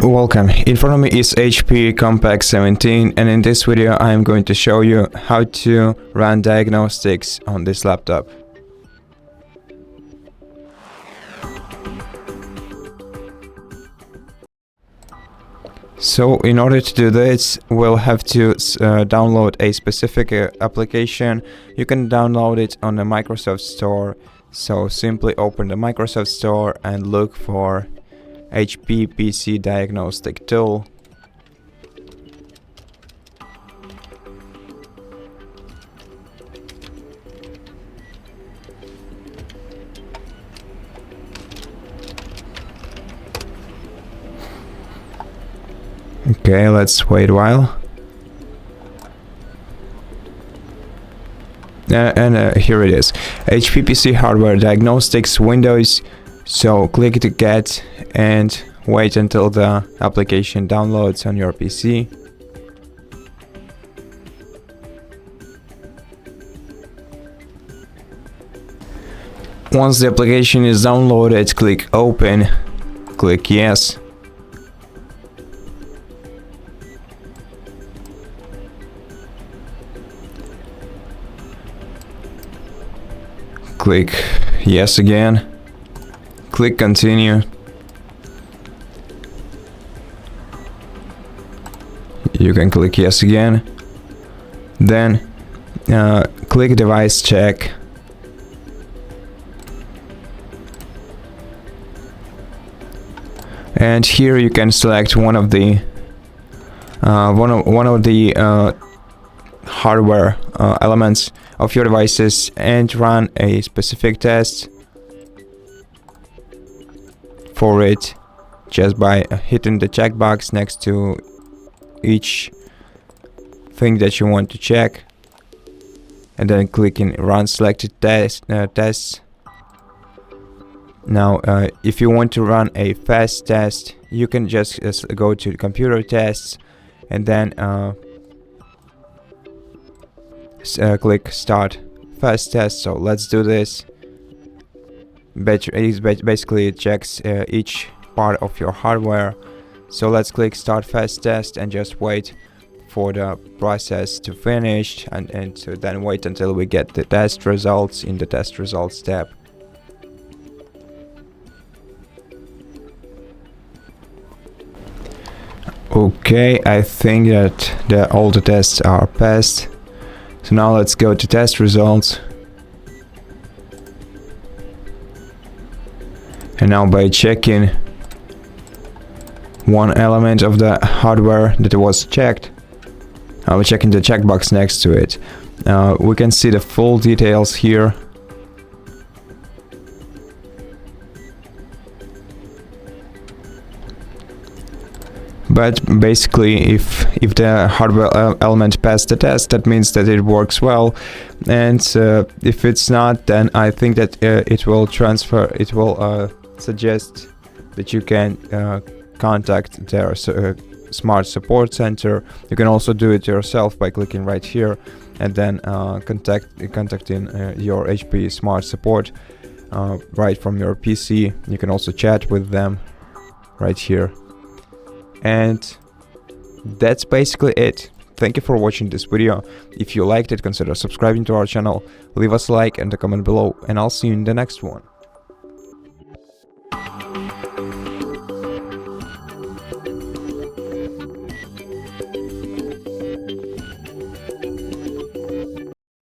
Welcome. In front of me is HP Compaq 17, and in this video I am going to show you how to run Diagnostics on this laptop. So in order to do this, we'll have to download a specific application. You can download it on the Microsoft Store. So simply open the Microsoft Store and look for HPPC Diagnostic tool. Okay, let's wait a while. Here it is. HPPC Hardware Diagnostics Windows. So click to get and wait until the application downloads on your PC. Once the application is downloaded, click open, click yes. Click yes again. Click continue. You can click yes again. Then click device check. And here you can select one of the hardware elements of your devices and run a specific test for it just by hitting the checkbox next to each thing that you want to check, and then clicking run selected tests. Now if you want to run a fast test, you can just go to computer tests and then click start fast test. So let's do this. Basically it checks each part of your hardware. So let's click start fast test and just wait for the process to finish, and so then wait until we get the test results in the test results tab. Okay, I think that all the tests are passed. So now let's go to test results. And now by checking one element of the hardware that was checked, we're checking the checkbox next to it. We can see the full details here. But basically, if the hardware element passed the test, that means that it works well. And if it's not, then I think that it will suggest that you can contact their smart support center. You can also do it yourself by clicking right here and then contacting your HP smart support right from your PC. You can also chat with them right here. And that's basically it. Thank you for watching this video. If you liked it, consider subscribing to our channel, leave us a like and a comment below, and I'll see you in the next one.